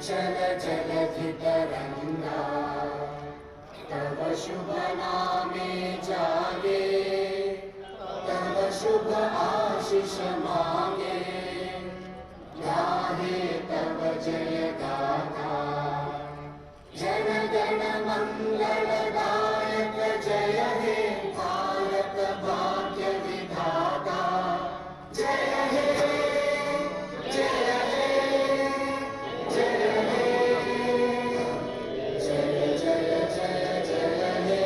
चल जलधितरंगा तव शुभ नामे जागे तव शुभ आशीष मांगे गाहे तव जय गाथा जन गण मंगलदायक जय हे भारत भाग्य विधाता जय हे जय हे जय हे जय जय जय जय हे।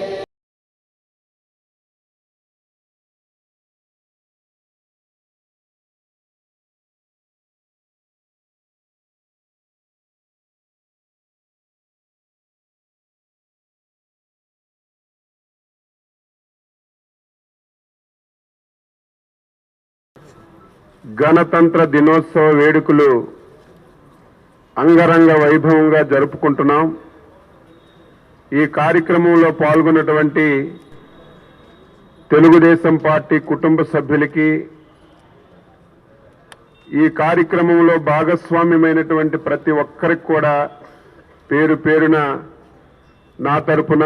గణతంత్ర దినోత్సవ వేడుకలు అంగరంగ వైభవంగా జరుపుకుంటున్నాం. ఈ కార్యక్రమంలో పాల్గొన్నటువంటి తెలుగుదేశం పార్టీ కుటుంబ సభ్యులకి, ఈ కార్యక్రమంలో భాగస్వామ్యమైనటువంటి ప్రతి ఒక్కరికి కూడా పేరు పేరున నా తరపున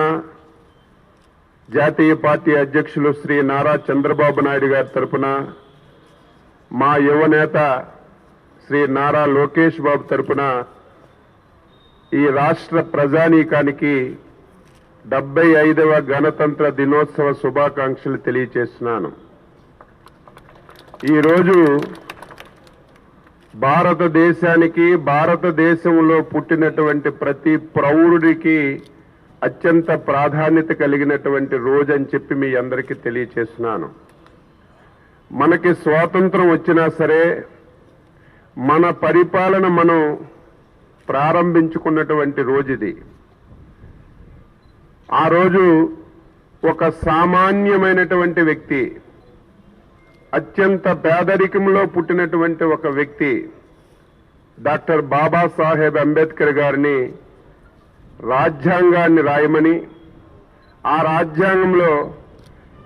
జాతీయ పార్టీ అధ్యక్షులు శ్రీ నారా చంద్రబాబు నాయుడు గారి తరపున, మా యువనేత శ్రీ నారా లోకేష్ బాబు తరపున ఈ రాష్ట్ర ప్రజానీకానికి 75వ గణతంత్ర దినోత్సవ శుభాకాంక్షలు తెలియజేస్తున్నాను. ఈరోజు భారతదేశానికి, భారతదేశంలో పుట్టినటువంటి ప్రతి ప్రౌఢుడికి అత్యంత ప్రాధాన్యత కలిగినటువంటి రోజు అని చెప్పి మీ అందరికీ తెలియజేస్తున్నాను. మనకి స్వాతంత్రం వచ్చినా సరే మన పరిపాలన మనం ప్రారంభించుకున్నటువంటి రోజు ఇది. ఆ రోజు ఒక సామాన్యమైనటువంటి వ్యక్తి, అత్యంత పేదరికంలో పుట్టినటువంటి ఒక వ్యక్తి డాక్టర్ బాబాసాహెబ్ అంబేద్కర్ గారిని రాజ్యాంగాన్ని రాయమని, ఆ రాజ్యాంగంలో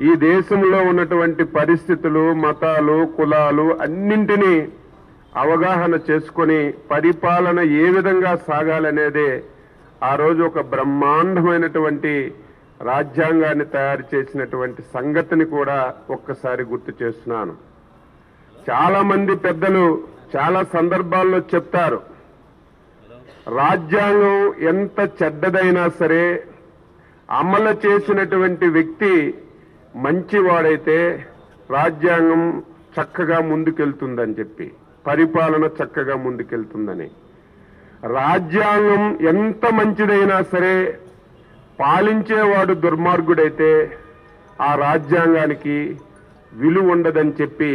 ఈ దేశంలో ఉన్నటువంటి పరిస్థితులు, మతాలు, కులాలు అన్నింటినీ అవగాహన చేసుకొని పరిపాలన ఏ విధంగా సాగాలనేదే ఆ రోజు ఒక బ్రహ్మాండమైనటువంటి రాజ్యాంగాన్ని తయారు చేసినటువంటి సంగతిని కూడా ఒక్కసారి గుర్తు చేస్తున్నాను. చాలా మంది పెద్దలు చాలా సందర్భాల్లో చెప్తారు, రాజ్యాంగం ఎంత చెడ్డదైనా సరే అమలు చేసినటువంటి వ్యక్తి మంచివాడైతే రాజ్యాంగం చక్కగా ముందుకెళ్తుందని చెప్పి, పరిపాలన చక్కగా ముందుకెళ్తుందని. రాజ్యాంగం ఎంత మంచిదైనా సరే పాలించేవాడు దుర్మార్గుడైతే ఆ రాజ్యాంగానికి విలువ ఉండదని చెప్పి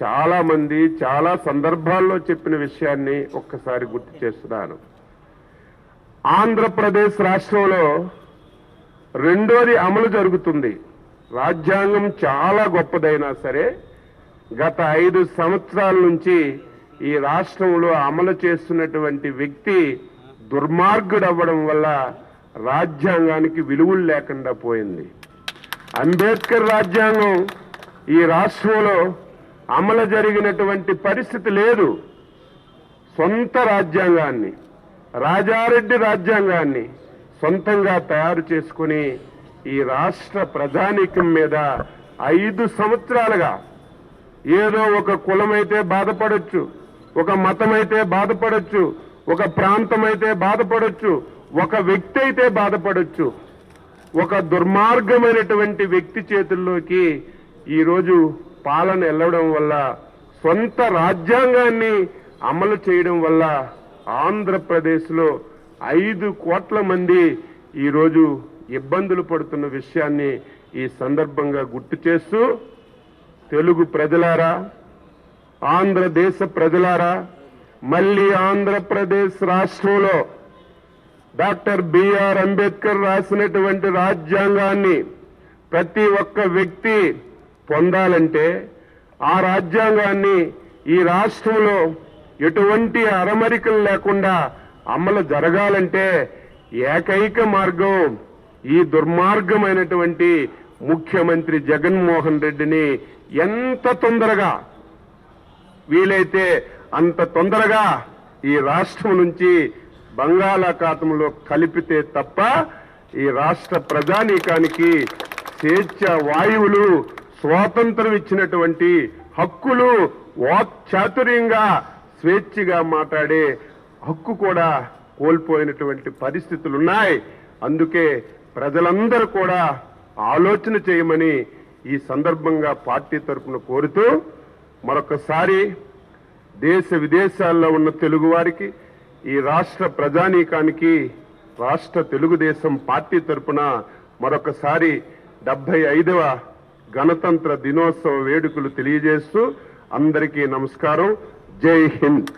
చాలా మంది చాలా సందర్భాల్లో చెప్పిన విషయాన్ని ఒక్కసారి గుర్తు చేస్తున్నాను. ఆంధ్రప్రదేశ్ రాష్ట్రంలో రెండోది అమలు జరుగుతుంది. రాజ్యాంగం చాలా గొప్పదైనా సరే గత 5 సంవత్సరాల నుంచి ఈ రాష్ట్రంలో అమలు చేస్తున్నటువంటి వ్యక్తి దుర్మార్గుడు అవ్వడం వల్ల రాజ్యాంగానికి విలువలు లేకుండా పోయింది. అంబేద్కర్ రాజ్యాంగం ఈ రాష్ట్రంలో అమలు జరిగినటువంటి పరిస్థితి లేదు. సొంత రాజ్యాంగాన్ని, రాజారెడ్డి రాజ్యాంగాన్ని సొంతంగా తయారు చేసుకుని ఈ రాష్ట్ర ప్రజానీకం మీద 5 సంవత్సరాలుగా ఏదో ఒక కులమైతే బాధపడొచ్చు, ఒక మతమైతే బాధపడొచ్చు, ఒక ప్రాంతమైతే బాధపడొచ్చు, ఒక వ్యక్తి అయితే బాధపడొచ్చు, ఒక దుర్మార్గమైనటువంటి వ్యక్తి చేతుల్లోకి ఈరోజు పాలన వెళ్ళడం వల్ల, సొంత రాజ్యాంగాన్ని అమలు చేయడం వల్ల ఆంధ్రప్రదేశ్లో 5 కోట్ల మంది ఈరోజు ఇబ్బందులు పడుతున్న విషయాన్ని ఈ సందర్భంగా గుర్తు చేస్తూ, తెలుగు ప్రజలారా, ఆంధ్రదేశ ప్రజలారా, మళ్ళీ ఆంధ్రప్రదేశ్ రాష్ట్రంలో డాక్టర్ బిఆర్ అంబేద్కర్ రాసినటువంటి రాజ్యాంగాన్ని ప్రతి ఒక్క వ్యక్తి పొందాలంటే, ఆ రాజ్యాంగాన్ని ఈ రాష్ట్రంలో ఎటువంటి అరమరికలు లేకుండా అమలు జరగాలంటే ఏకైక మార్గం ఈ దుర్మార్గమైనటువంటి ముఖ్యమంత్రి జగన్మోహన్ రెడ్డిని ఎంత తొందరగా వీలైతే అంత తొందరగా ఈ రాష్ట్రం నుంచి బంగాళాఖాతంలో కలిపితే తప్ప ఈ రాష్ట్ర ప్రజానీకానికి స్వేచ్ఛ వాయువులు, స్వాతంత్రం ఇచ్చినటువంటి హక్కులు, వాక్చాతుర్యంగా స్వేచ్ఛగా మాట్లాడే హక్కు కూడా కోల్పోయినటువంటి పరిస్థితులు ఉన్నాయి. అందుకే ప్రజలందరూ కూడా ఆలోచన చేయమని ఈ సందర్భంగా పార్టీ తరఫున కోరుతూ, మరొకసారి దేశ విదేశాల్లో ఉన్న తెలుగు వారికి, ఈ రాష్ట్ర ప్రజానీకానికి రాష్ట్ర తెలుగుదేశం పార్టీ తరఫున మరొకసారి 75వ గణతంత్ర దినోత్సవ వేడుకలు తెలియజేస్తూ అందరికీ నమస్కారం. జై హింద్.